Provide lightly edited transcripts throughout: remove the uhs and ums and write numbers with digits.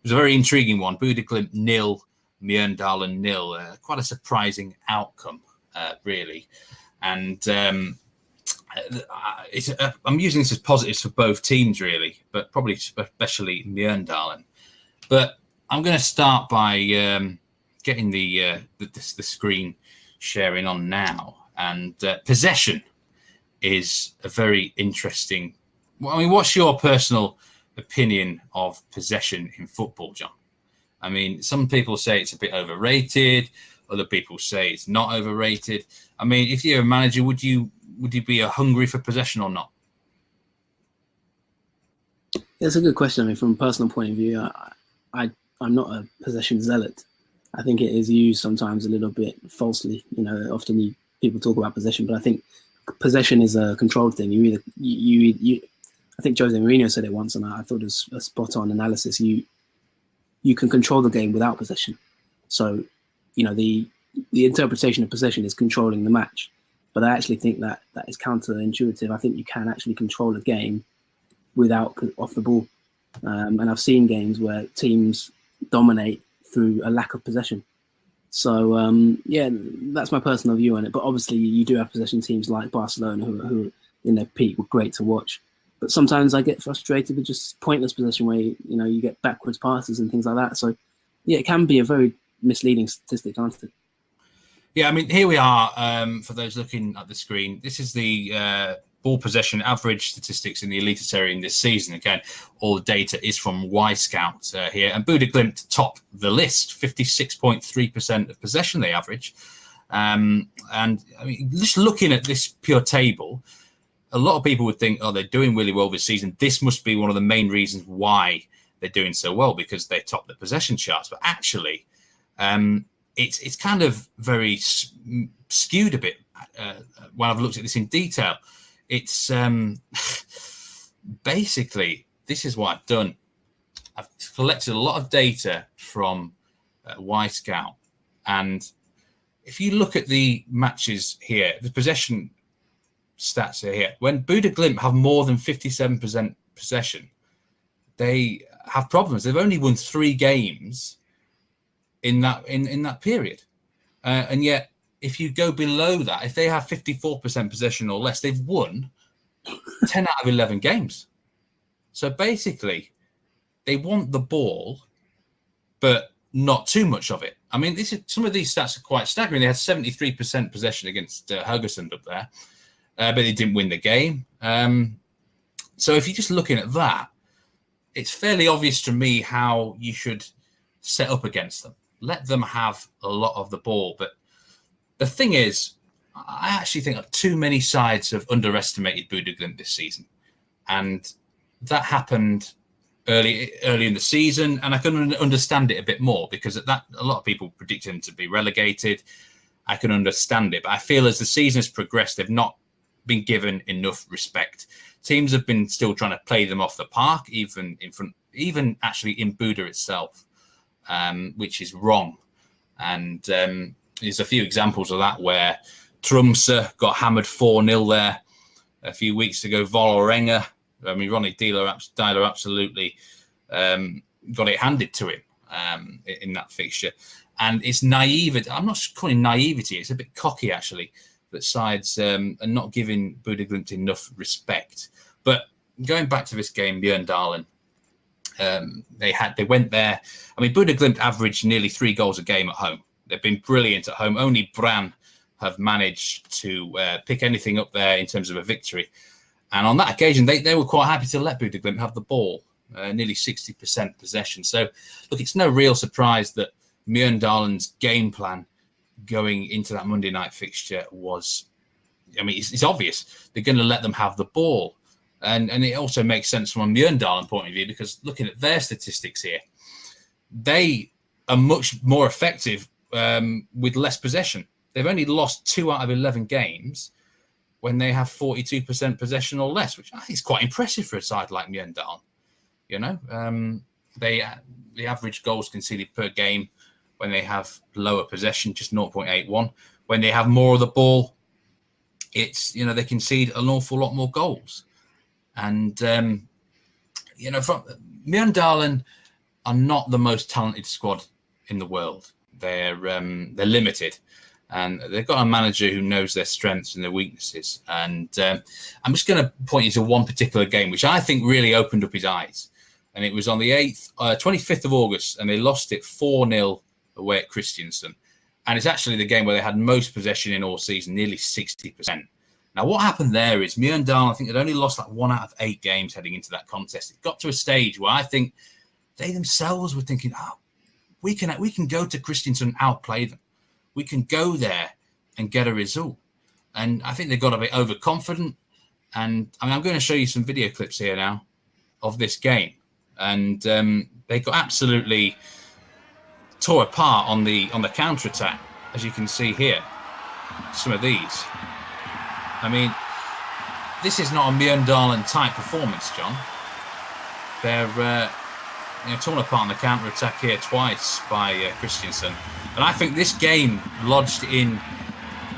was a very intriguing one. Bodø Glimt 0, Mjøndalen 0. Quite a surprising outcome, really. And I'm using this as positives for both teams, really, but probably especially Mjøndalen. But I'm going to start by getting the screen sharing on now. And possession is a very interesting. I mean, what's your personal opinion of possession in football, John? I mean, some people say it's a bit overrated. Other people say it's not overrated. I mean, if you're a manager, would you be hungry for possession or not? That's a good question. I mean, from a personal point of view, I'm not a possession zealot. I think it is used sometimes a little bit falsely. You know, often people talk about possession, but I think possession is a controlled thing. You I think Jose Mourinho said it once, and I thought it was a spot-on analysis. You can control the game without possession. So, you know, the interpretation of possession is controlling the match. But I actually think that is counterintuitive. I think you can actually control a game without off the ball. And I've seen games where teams dominate through a lack of possession. So, yeah, that's my personal view on it. But obviously, you do have possession teams like Barcelona who in their peak were great to watch. But sometimes I get frustrated with just pointless possession where, you get backwards passes and things like that. So, yeah, it can be a very misleading statistic, can't it? Yeah, I mean, here we are, for those looking at the screen. This is the ball possession average statistics in the Eliteserien this season. Again, all the data is from Wyscout here. And Bodø Glimt top the list, 56.3% of possession they average. And I mean, just looking at this pure table, a lot of people would think, oh, they're doing really well this season. This must be one of the main reasons why they're doing so well, because they top the possession charts. But actually, it's kind of very skewed a bit when I've looked at this in detail. It's basically, this is what I've done. I've collected a lot of data from Wyscout. And if you look at the matches here, the possession stats are here. When Bodø Glimt have more than 57% possession, they have problems. They've only won 3 games in that period. And yet, if you go below that, if they have 54% possession or less, they've won 10 out of 11 games. So basically, they want the ball, but not too much of it. I mean, some of these stats are quite staggering. They had 73% possession against Haugesund up there, but they didn't win the game. So if you're just looking at that, it's fairly obvious to me how you should set up against them. Let them have a lot of the ball. But the thing is, I actually think too many sides have underestimated Bodø Glimt this season. And that happened early in the season. And I can understand it a bit more because a lot of people predicted them to be relegated. I can understand it. But I feel as the season has progressed, they've not been given enough respect. Teams have been still trying to play them off the park, even actually in Bodø itself, which is wrong. And there's a few examples of that where Tromsø got hammered 4-0 there a few weeks ago. Vålerenga, I mean, Ronny Deila absolutely got it handed to him in that fixture. And it's naivety. I'm not calling naivety. It's a bit cocky, actually, that sides are not giving Bodø Glimt enough respect. But going back to this game, Mjøndalen, they went there. I mean, Bodø Glimt averaged nearly 3 goals a game at home. They've been brilliant at home. Only Brann have managed to pick anything up there in terms of a victory. And on that occasion, they were quite happy to let Bodø Glimt have the ball, nearly 60% possession. So, look, it's no real surprise that Mjøndalen's game plan going into that Monday night fixture was, I mean, it's obvious. They're going to let them have the ball. And it also makes sense from a Mjøndalen point of view, because looking at their statistics here, they are much more effective with less possession. They've only lost 2 out of 11 games when they have 42% possession or less, which I think is quite impressive for a side like Mjøndalen. You know, the average goals conceded per game when they have lower possession, just 0.81. When they have more of the ball, it's, you know, they concede an awful lot more goals. And, you know, from Mjøndalen, are not the most talented squad in the world. They're limited, and they've got a manager who knows their strengths and their weaknesses. And I'm just going to point you to one particular game, which I think really opened up his eyes. And it was on the 25th of August, and they lost it 4-0 away at Kristiansand. And it's actually the game where they had most possession in all season, nearly 60%. Now, what happened there is Mjøndalen, I think, had only lost like 1 out of 8 games heading into that contest. It got to a stage where I think they themselves were thinking, we can go to Kristiansand and outplay them. We can go there and get a result. And I think they got a bit overconfident. And I mean, I'm going to show you some video clips here now of this game. And they got absolutely tore apart on the counter-attack, as you can see here. Some of these. I mean, this is not a Mjøndalen type performance, John. They're torn apart on the counter-attack here twice by Kristiansand. And I think this game lodged in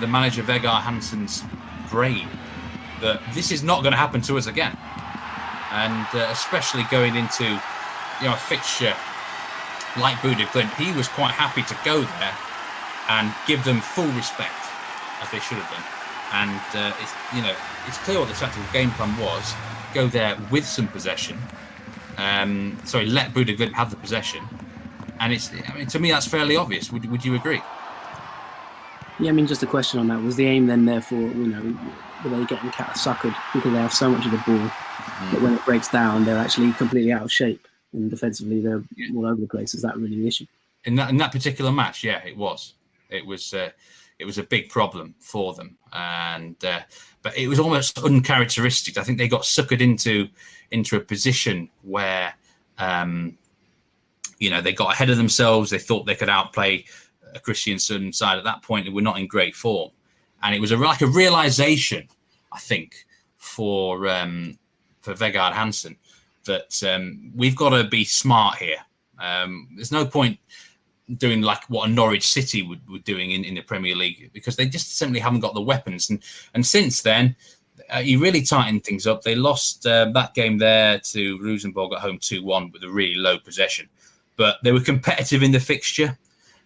the manager Vegard Hansen's brain that this is not going to happen to us again. And especially going into a fixture like Bodø Glimt, he was quite happy to go there and give them full respect, as they should have done. And it's clear what the tactical game plan was: go there with some possession. Let Bodø Glimt have the possession, and to me that's fairly obvious. Would you agree? Yeah, I mean, just a question on that: was the aim then therefore, were they getting suckered because they have so much of the ball that when it breaks down, they're actually completely out of shape, and defensively they're all over the place? Is that really the issue? In that particular match, yeah, it was. It was a big problem for them, and but it was almost uncharacteristic. I think they got suckered into a position where they got ahead of themselves. They thought they could outplay a Kristiansand side at that point. They were not in great form, and it was like a realization, I think, for Vegard Hansen that we've got to be smart here. There's no point doing like what a Norwich City were doing in the Premier League, because they just simply haven't got the weapons. And since then, he really tightened things up. They lost that game there to Rosenborg at home 2-1 with a really low possession. But they were competitive in the fixture.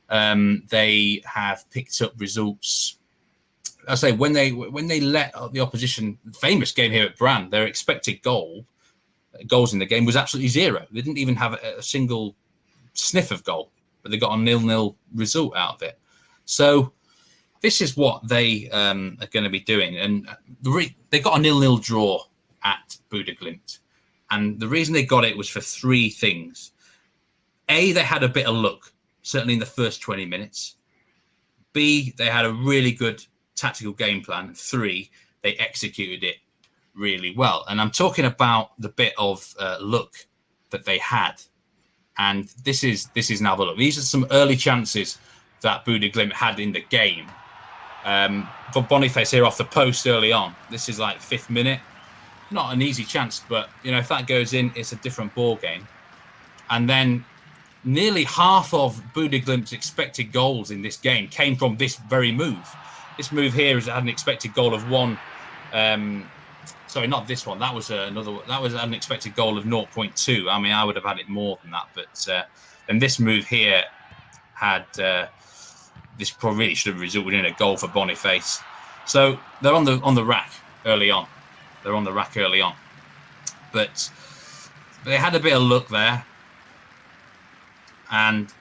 They have picked up results. I say when they let the opposition, famous game here at Brann, their expected goals in the game was absolutely 0. They didn't even have a single sniff of goal, but they got a 0-0 result out of it. So this is what they are going to be doing. And they got a 0-0 draw at Bodø Glimt. And the reason they got it was for 3 things. A, they had a bit of luck, certainly in the first 20 minutes. B, they had a really good tactical game plan. 3, they executed it really well. And I'm talking about the bit of luck that they had. And this is now the look. These are some early chances that Bodø Glimt had in the game. For Boniface here off the post early on. This is like 5th minute. Not an easy chance, but if that goes in, it's a different ball game. And then nearly half of Bodø Glimt's expected goals in this game came from this very move. This move here has had an expected goal of 1. Sorry, not this one. That was another. That was an expected goal of 0.2. I mean, I would have had it more than that, but and this move here had this probably really should have resulted in a goal for Boniface. So they're on the rack early on. They're on the rack early on, but they had a bit of luck there, and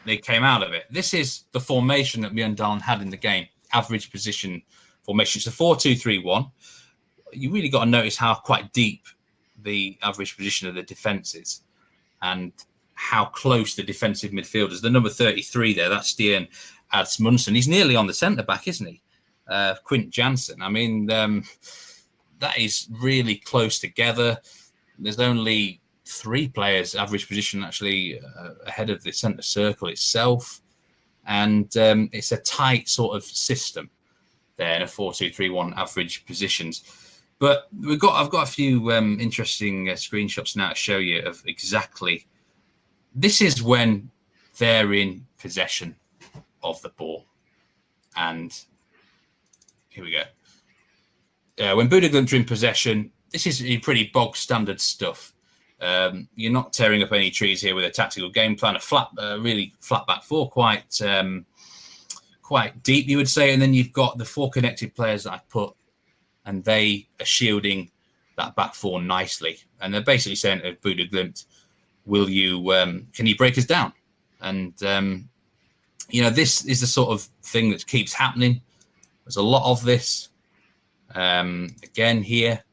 they came out of it. This is the formation that Mjøndalen had in the game. Average position formation. It's a 4-2-3-1. You really got to notice how quite deep the average position of the defence is, and how close the defensive midfielders. The number 33 there, that's Stian Adsmundsen. He's nearly on the centre back, isn't he? Quint Jansen. I mean, that is really close together. There's only 3 players average position actually ahead of the centre circle itself, and it's a tight sort of system there in a 4-2-3-1 average positions. But I've got a few interesting screenshots now to show you of exactly. This is when they're in possession of the ball, and here we go. When Bodø Glimt are in possession, this is pretty bog standard stuff. You're not tearing up any trees here with a tactical game plan, really flat back four, quite deep, you would say. And then you've got the 4 connected players that I've put, and they are shielding that back four nicely. And they're basically saying to Bodø Glimt, can you break us down? And, this is the sort of thing that keeps happening. There's a lot of this. Again, here,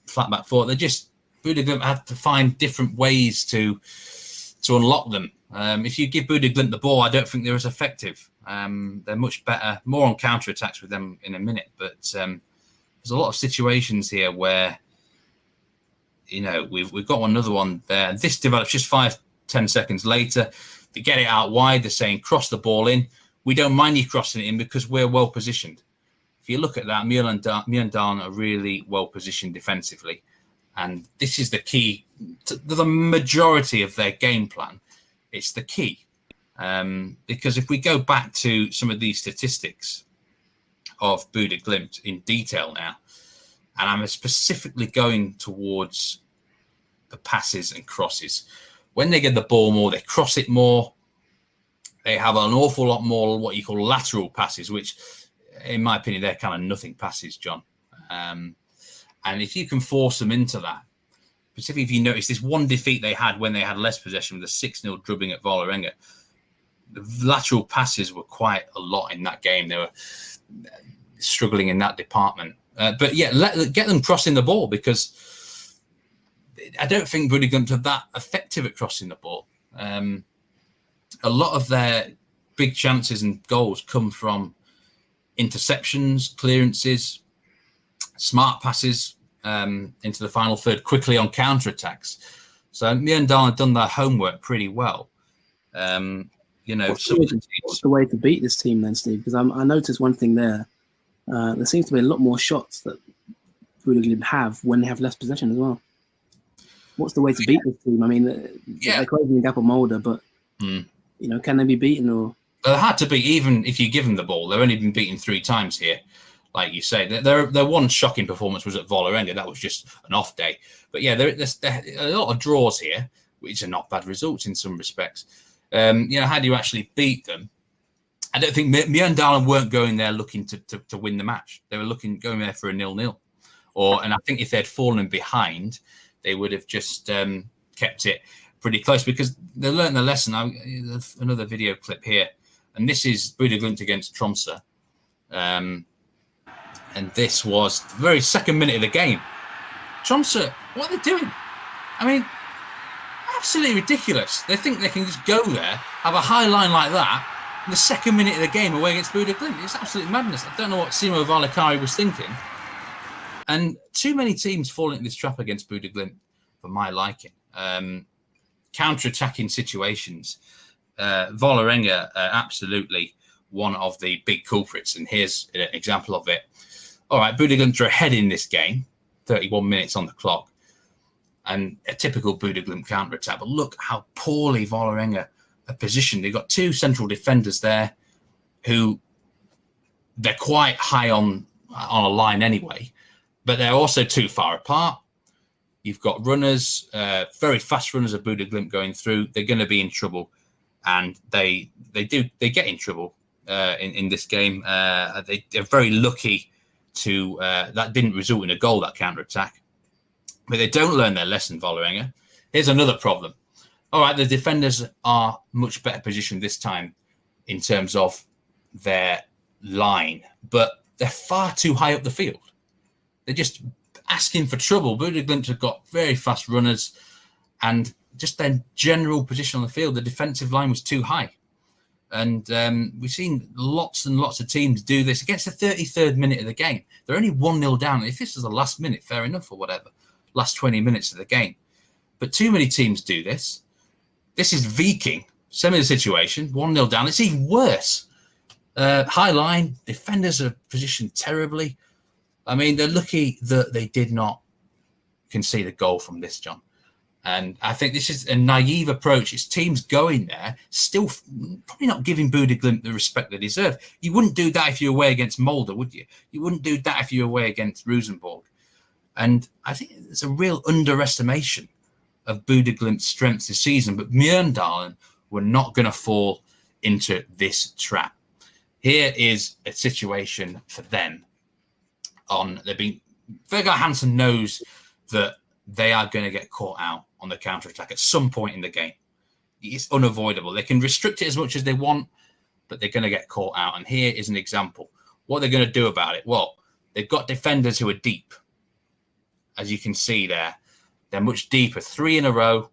flat back four. Bodø Glimt have to find different ways to unlock them. If you give Bodø Glimt the ball, I don't think they're as effective. They're much better, more on counter-attacks with them in a minute. But there's a lot of situations here where, we've got another one there. This develops just 5-10 seconds later. They get it out wide. They're saying, cross the ball in. We don't mind you crossing it in because we're well positioned. If you look at that, Mjøndalen are really well positioned defensively. And this is the key to the majority of their game plan. It's the key. Because if we go back to some of these statistics of Bodø Glimt in detail now, and I'm specifically going towards the passes and crosses. When they get the ball more, they cross it more. They have an awful lot more what you call lateral passes, which, in my opinion, they're kind of nothing passes, John. And if you can force them into that, particularly if you notice this one defeat they had when they had less possession with a 6-0 drubbing at Vålerenga, the lateral passes were quite a lot in that game. They were struggling in that department. But yeah, get them crossing the ball, because I don't think Bodø Glimt are that effective at crossing the ball. A lot of their big chances and goals come from interceptions, clearances, smart passes into the final third quickly on counter-attacks. So Mjøndalen have done their homework pretty well. What's the way to beat this team then, Steve? Because I noticed one thing there. There seems to be a lot more shots that Bodø Glimt have when they have less possession as well. What's the way to beat this team? I mean, they're closing the gap on Molde, but can they be beaten? Or they're hard to beat, even if you give them the ball. They've only been beaten 3 times here, like you say. Their one shocking performance was at Vålerenga. That was just an off day. But yeah, there's a lot of draws here, which are not bad results in some respects. How do you actually beat them? I don't think Mjøndalen weren't going there looking to win the match. They were going there for a 0-0. And I think if they'd fallen behind, they would have just kept it pretty close, because they learned their lesson. Another video clip here. And this is Bodø Glimt against Tromsø. And this was the very second minute of the game. Tromsø, what are they doing? I mean, absolutely ridiculous. They think they can just go there, have a high line like that, in the second minute of the game away against Bodø Glimt. It's absolute madness. I don't know what Simo Valakari was thinking. And too many teams fall into this trap against Bodø Glimt for my liking. Counter-attacking situations. Vålerenga are absolutely one of the big culprits. And here's an example of it. All right, Bodø Glimt are ahead in this game. 31 minutes on the clock. And a typical Bodø Glimt counter-attack. But look how poorly Vålerenga a position. They've got 2 central defenders there who they're quite high on a line anyway, but they're also too far apart. You've got runners, very fast runners of Bodø Glimt going through. They're going to be in trouble, and they get in trouble in this game. They're very lucky to that didn't result in a goal, that counter-attack, but they don't learn their lesson, Vålerenga. Here's another problem. All right, the defenders are much better positioned this time in terms of their line, but they're far too high up the field. They're just asking for trouble. Bodø Glimt have got very fast runners, and just their general position on the field, the defensive line was too high. And we've seen lots and lots of teams do this against the 33rd minute of the game. They're only 1-0 down. If this is the last minute, fair enough, or whatever, last 20 minutes of the game. But too many teams do this. This is Viking, similar situation, 1-0 down. It's even worse. High line, defenders are positioned terribly. I mean, they're lucky that they did not concede a goal from this, John. And I think this is a naive approach. It's teams going there, still probably not giving Bodø Glimt the respect they deserve. You wouldn't do that if you were away against Molde, would you? You wouldn't do that if you were away against Rosenborg. And I think it's a real underestimation of Bodø Glimt's strengths this season, but Mjøndalen were not going to fall into this trap. Here is a situation for them. Vegard Hansen knows that they are going to get caught out on the counter-attack at some point in the game. It's unavoidable. They can restrict it as much as they want, but they're going to get caught out. And here is an example. What they're going to do about it? Well, they've got defenders who are deep. As you can see there, they're much deeper. 3 in a row,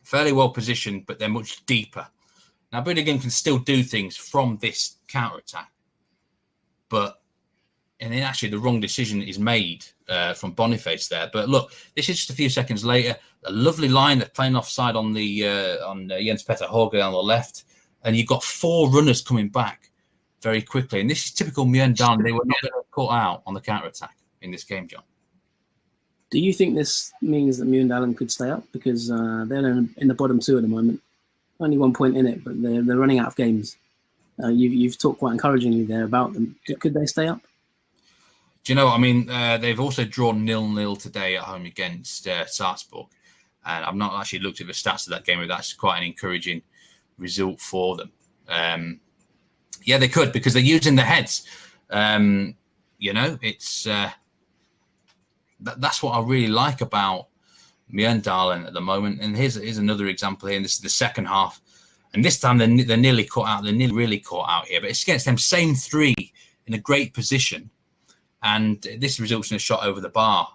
fairly well positioned, but they're much deeper. Now, Bodø Glimt can still do things from this counter-attack, and then actually the wrong decision is made from Boniface there. But look, this is just a few seconds later. A lovely line. They're playing offside on Jens Petter Hauge on the left, and you've got 4 runners coming back very quickly. And this is typical Mjøndalen. They were not going to get caught out on the counter-attack in this game, John. Do you think this means that Mjøndalen could stay up? Because they're in the bottom 2 at the moment. Only 1 point in it, but they're running out of games. You've talked quite encouragingly there about them. Could they stay up? Do you know, I mean, they've also drawn 0-0 today at home against Salzburg. And I've not actually looked at the stats of that game, but that's quite an encouraging result for them. Yeah, they could, because they're using their heads. It's that's what I really like about Mjøndalen at the moment. And here's another example here. And this is the second half. And this time they're nearly caught out. They're nearly really caught out here. But it's against them same 3 in a great position. And this results in a shot over the bar.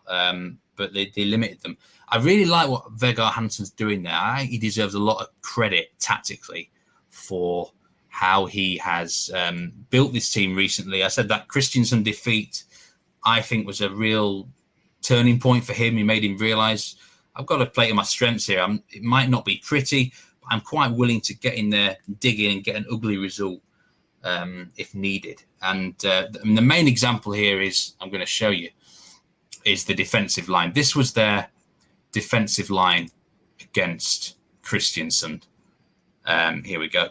But they limited them. I really like what Vegard Hansen's doing there. I think he deserves a lot of credit tactically for how he has built this team recently. I said that Kristiansand defeat, I think, was a real turning point for him. He made him realise, I've got to play to my strengths here. It might not be pretty, but I'm quite willing to get in there, dig in, and get an ugly result if needed. And the main example here is, I'm going to show you, is the defensive line. This was their defensive line against Kristiansand. Here we go.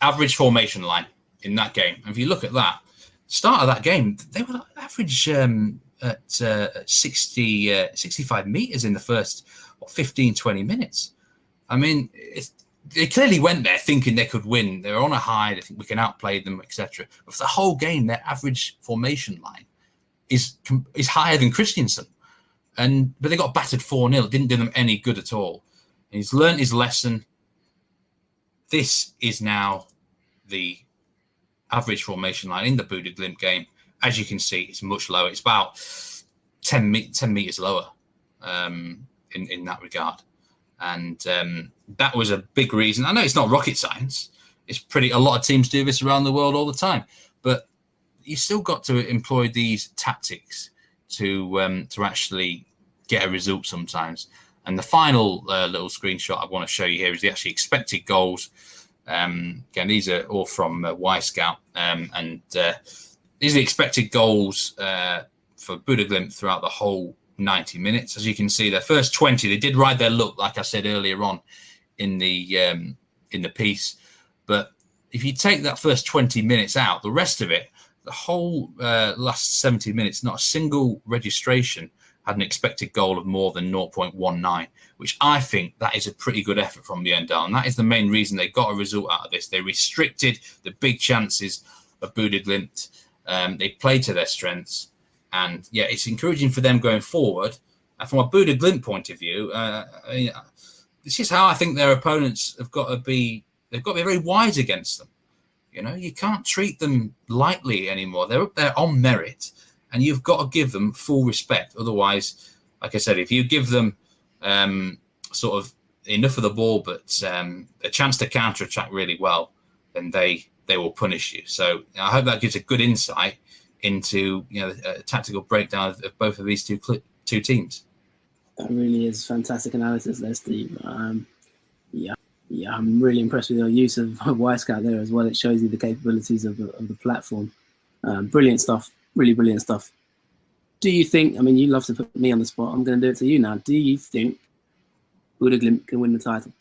Average formation line in that game. And if you look at that, start of that game, they were average at 65 meters in the first 15, 20 minutes. I mean, they clearly went there thinking they could win. They were on a high. They think we can outplay them, etc. But for the whole game, their average formation line is higher than Kristiansand. But they got battered 4-0. It didn't do them any good at all. And he's learned his lesson. This is now the average formation line in the Bodø Glimt game. As you can see, it's much lower. It's about 10 meters lower in that regard. And that was a big reason. I know it's not rocket science. A lot of teams do this around the world all the time. But you still got to employ these tactics to actually get a result sometimes. And the final little screenshot I want to show you here is the actually expected goals. Again, these are all from Wyscout. These are the expected goals for Bodø Glimt throughout the whole 90 minutes. As you can see, their first 20, they did ride their luck, like I said earlier on in the piece. But if you take that first 20 minutes out, the rest of it, the whole last 70 minutes, not a single registration had an expected goal of more than 0.19, which I think that is a pretty good effort from Mjøndalen. And that is the main reason they got a result out of this. They restricted the big chances of Bodø Glimt. They played to their strengths. And yeah, it's encouraging for them going forward. And from a Bodø Glimt point of view, this is how I think their opponents have got to be. They've got to be very wise against them. You know, you can't treat them lightly anymore. They're up there on merit, and you've got to give them full respect. Otherwise, like I said, if you give them sort of enough of the ball, but a chance to counter-attack really well, then they will punish you. So I hope that gives a good insight into a tactical breakdown of both of these two teams. That really is fantastic analysis there, Steve. Yeah, I'm really impressed with your use of Wyscout there as well. It shows you the capabilities of the platform. Brilliant stuff, really brilliant stuff. Do you think, I mean, you love to put me on the spot, I'm going to do it to you now. Do you think Bodø Glimt can win the title?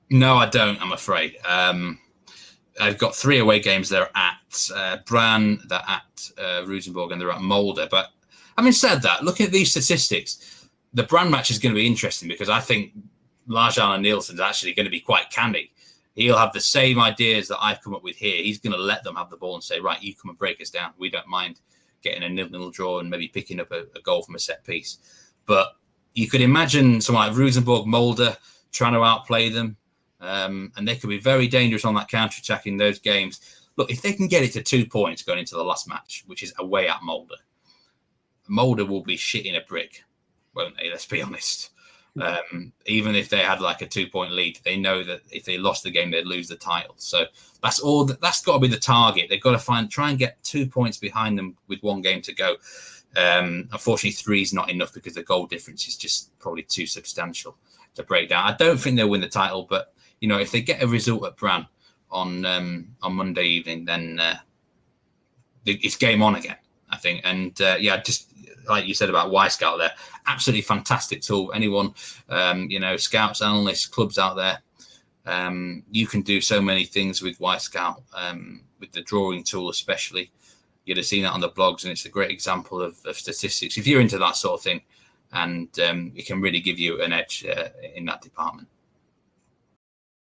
No, I don't, I'm afraid. I've got 3 away games. They're at Brann, they're at Rosenborg, and they're at Molde. But having said that, looking at these statistics, the Brand match is going to be interesting because I think Lars-Arne Nielsen's actually going to be quite canny. He'll have the same ideas that I've come up with here. He's going to let them have the ball and say, right, you come and break us down. We don't mind getting a 0-0 draw and maybe picking up a goal from a set piece. But you could imagine someone like Rosenborg, Molde trying to outplay them. And they could be very dangerous on that counter-attack in those games. Look, if they can get it to 2 points going into the last match, which is away at Molde, Molde will be shitting a brick, won't they? Let's be honest. Even if they had like a 2-point lead, they know that if they lost the game, they'd lose the title. So that's all. That's got to be the target. They've got to try and get 2 points behind them with 1 game to go. Unfortunately, 3 is not enough because the goal difference is just probably too substantial to break down. I don't think they'll win the title, but you know, if they get a result at Bran on Monday evening, then it's game on again, I think. And just like you said about Wyscout there, absolutely fantastic tool. Anyone, scouts, analysts, clubs out there, you can do so many things with Wyscout, with the drawing tool especially. You'd have seen that on the blogs, and it's a great example of statistics if you're into that sort of thing, and it can really give you an edge in that department.